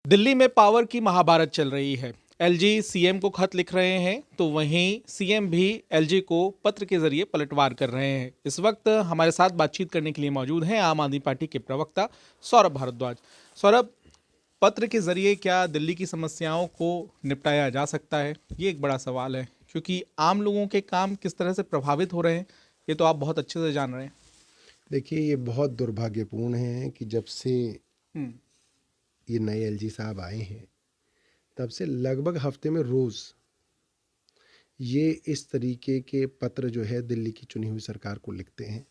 दिल्ली में पावर की महाभारत चल रही है। एलजी सीएम को खत लिख रहे हैं तो वहीं सीएम भी एलजी को पत्र के जरिए पलटवार कर रहे हैं। इस वक्त हमारे साथ बातचीत करने के लिए मौजूद हैं आम आदमी पार्टी के प्रवक्ता सौरभ भारद्वाज। सौरभ, पत्र के जरिए क्या दिल्ली की समस्याओं को निपटाया जा सकता है? ये एक बड़ा सवाल है, क्योंकि आम लोगों के काम किस तरह से प्रभावित हो रहे हैं ये तो आप बहुत अच्छे से जान रहे हैं। देखिए, ये बहुत दुर्भाग्यपूर्ण है कि जब से हम्म। ये नए एलजी साहब आए हैं तब से लगभग हफ्ते में रोज़ ये इस तरीके के पत्र जो है दिल्ली की चुनी हुई सरकार को लिखते हैं।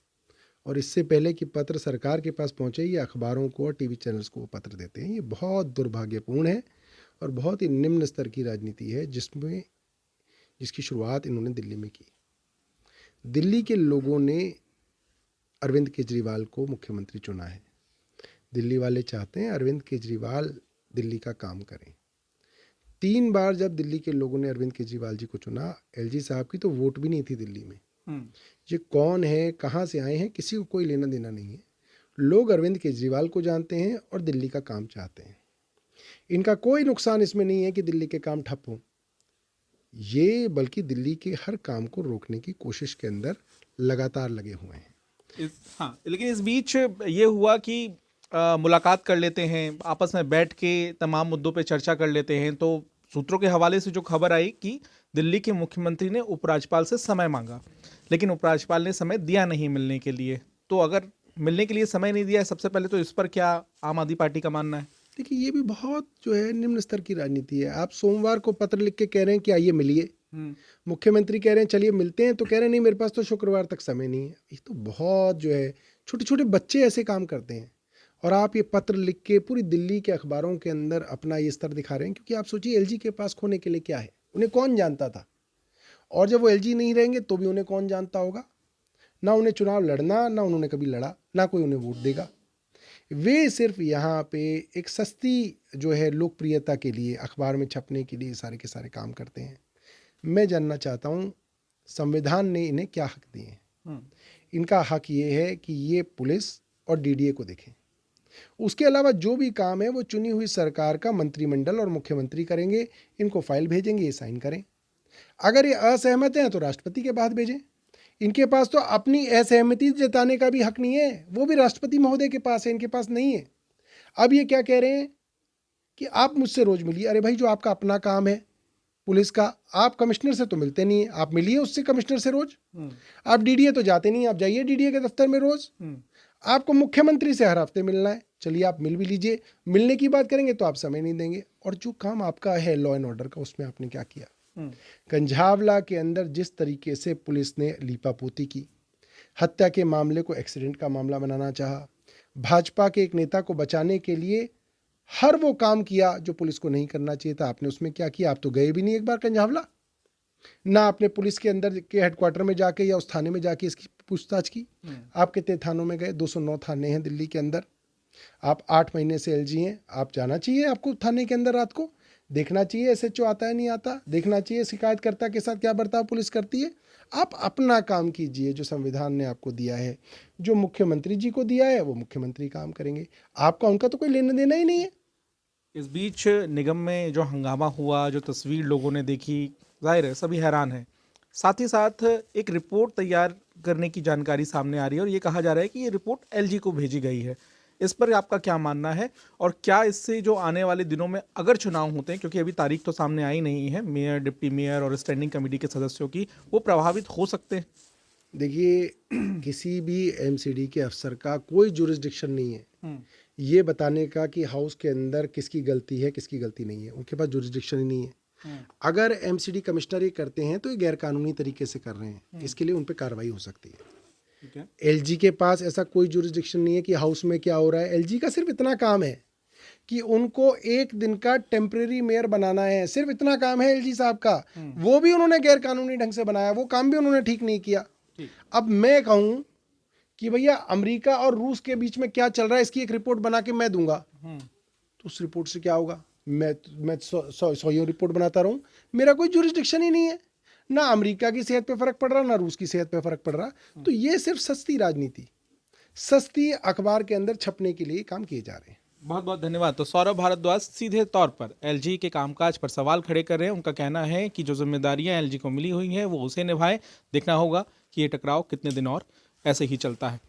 और इससे पहले कि पत्र सरकार के पास पहुँचे, ये अखबारों को और टीवी चैनल्स को पत्र देते हैं। ये बहुत दुर्भाग्यपूर्ण है और बहुत ही निम्न स्तर की राजनीति है जिसकी शुरुआत इन्होंने दिल्ली में की। दिल्ली के लोगों ने अरविंद केजरीवाल को मुख्यमंत्री चुना है। दिल्ली वाले चाहते हैं अरविंद केजरीवाल दिल्ली का काम करें। 3 बार जब दिल्ली के लोगों ने अरविंद केजरीवाल जी को चुना, एलजी साहब की तो वोट भी नहीं थी दिल्ली में। ये कौन है, कहाँ से आए हैं, किसी को कोई लेना देना नहीं है। लोग अरविंद केजरीवाल को जानते हैं और दिल्ली का काम चाहते हैं। इनका कोई नुकसान इसमें नहीं है कि दिल्ली के काम ठप हों। ये बल्कि दिल्ली के हर काम को रोकने की कोशिश के अंदर लगातार लगे हुए हैं। लेकिन इस बीच ये हुआ कि मुलाकात कर लेते हैं, आपस में बैठ के तमाम मुद्दों पे चर्चा कर लेते हैं, तो सूत्रों के हवाले से जो खबर आई कि दिल्ली के मुख्यमंत्री ने उपराज्यपाल से समय मांगा, लेकिन उपराज्यपाल ने समय दिया नहीं मिलने के लिए। तो अगर मिलने के लिए समय नहीं दिया है, सबसे पहले तो इस पर क्या आम आदमी पार्टी का मानना है? देखिए, ये भी बहुत जो है निम्न स्तर की राजनीति है। आप सोमवार को पत्र लिख के कह रहे हैं कि आइए मिलिए, मुख्यमंत्री कह रहे हैं चलिए मिलते हैं, तो कह रहे हैं नहीं मेरे पास तो शुक्रवार तक समय नहीं है। ये तो बहुत जो है, छोटे छोटे बच्चे ऐसे काम करते हैं। और आप ये पत्र लिख के पूरी दिल्ली के अखबारों के अंदर अपना ये स्तर दिखा रहे हैं, क्योंकि आप सोचिए एलजी के पास खोने के लिए क्या है। उन्हें कौन जानता था, और जब वो एलजी नहीं रहेंगे तो भी उन्हें कौन जानता होगा। ना उन्हें चुनाव लड़ना, ना उन्होंने कभी लड़ा, ना कोई उन्हें वोट देगा। वे सिर्फ यहाँ पे एक सस्ती जो है लोकप्रियता के लिए, अखबार में छपने के लिए सारे के सारे काम करते हैं। मैं जानना चाहता हूँ, संविधान ने इन्हें क्या हक दिए हैं? इनका हक ये है कि ये पुलिस और डीडीए को देखें। उसके अलावा जो भी काम है वो चुनी हुई सरकार का मंत्रिमंडल और मुख्यमंत्री करेंगे। इनको फाइल भेजेंगे, ये साइन करें। अगर ये असहमत हैं तो राष्ट्रपति के पास भेजें। इनके पास तो अपनी असहमति जताने का भी हक नहीं है, वो भी राष्ट्रपति महोदय के पास है, इनके पास नहीं है। अब ये क्या कह रहे हैं कि आप मुझसे रोज मिलिए। अरे भाई, जो आपका अपना काम है पुलिस का, आप कमिश्नर से तो मिलते नहीं है, आप मिलिए उससे, कमिश्नर से रोज। आप डीडीए तो जाते नहीं, आप जाइए डीडीए के दफ्तर में रोज। आपको मुख्यमंत्री से हर हफ्ते मिलना है, चलिए आप मिल भी लीजिए। मिलने की बात करेंगे तो आप समय नहीं देंगे। और जो काम आपका है लॉ एंड ऑर्डर का, उसमें आपने क्या किया? कंझावला के अंदर जिस तरीके से पुलिस ने लीपापोती की, हत्या के मामले को एक्सीडेंट का मामला बनाना चाहा, भाजपा के एक नेता को बचाने के लिए हर वो काम किया जो पुलिस को नहीं करना चाहिए था, आपने उसमें क्या किया? आप तो गए भी नहीं एक बार कंझावला, ना आपने पुलिस के अंदर के हेडक्वार्टर में जाके या उस थाने में जाके इसकी पूछताछ की। आप कितने थानों में गए? 209 थाने हैं दिल्ली के अंदर। आप 8 महीने से एलजी हैं, आप जाना चाहिए आपको थाने के अंदर, रात को देखना चाहिए एसएचओ आता है नहीं आता, देखना चाहिए शिकायतकर्ता के साथ क्या बर्ताव पुलिस करती है। आप अपना काम कीजिए जो संविधान ने आपको दिया है, जो मुख्यमंत्री जी को दिया है वो मुख्यमंत्री काम करेंगे, आपका उनका तो कोई लेना देना ही नहीं है। इस बीच निगम में जो हंगामा हुआ, जो तस्वीर लोगों ने देखी, जाहिर है सभी हैरान हैं। साथ ही साथ एक रिपोर्ट तैयार करने की जानकारी सामने आ रही है और ये कहा जा रहा है कि ये रिपोर्ट एलजी को भेजी गई है। इस पर आपका क्या मानना है, और क्या इससे जो आने वाले दिनों में अगर चुनाव होते हैं, क्योंकि अभी तारीख तो सामने आई नहीं है, मेयर, डिप्टी मेयर और स्टैंडिंग कमेटी के सदस्यों की, वो प्रभावित हो सकते हैं? देखिए, किसी भी एमसीडी के अफसर का कोई जुरिस्डिक्शन नहीं है ये बताने का कि हाउस के अंदर किसकी गलती है किसकी गलती नहीं है। उनके पास जुरिस्डिक्शन ही नहीं है। अगर एमसीडी कमिश्नर ये करते हैं तो ये गैरकानूनी तरीके से कर रहे हैं, इसके लिए उन पर कार्रवाई हो सकती है। एलजी के पास ऐसा कोई जुरिस्डिक्शन नहीं है कि हाउस में क्या हो रहा है। एलजी का सिर्फ इतना काम है कि उनको एक दिन का टेम्परेरी मेयर बनाना है, सिर्फ इतना काम है एलजी साहब का। वो भी उन्होंने गैरकानूनी ढंग से बनाया, वो काम भी उन्होंने ठीक नहीं किया। अब मैं कहूं कि भैया अमेरिका और रूस के बीच में क्या चल रहा है, इसकी एक रिपोर्ट बना के मैं दूंगा, तो उस रिपोर्ट से क्या होगा? मैं सौ रिपोर्ट बनाता रहूं, मेरा कोई जुरिस्डिक्शन ही नहीं है। ना अमेरिका की सेहत पे फर्क पड़ रहा, ना रूस की सेहत पे फर्क पड़ रहा। तो ये सिर्फ सस्ती राजनीति, सस्ती अखबार के अंदर छपने के लिए काम किए जा रहे हैं। बहुत बहुत धन्यवाद। तो सौरभ भारद्वाज सीधे तौर पर एलजी के कामकाज पर सवाल खड़े कर रहे हैं। उनका कहना है कि जो जिम्मेदारियां एलजी को मिली हुई हैं वो उसे निभाए। देखना होगा कि ये टकराव कितने दिन और ऐसे ही चलता है।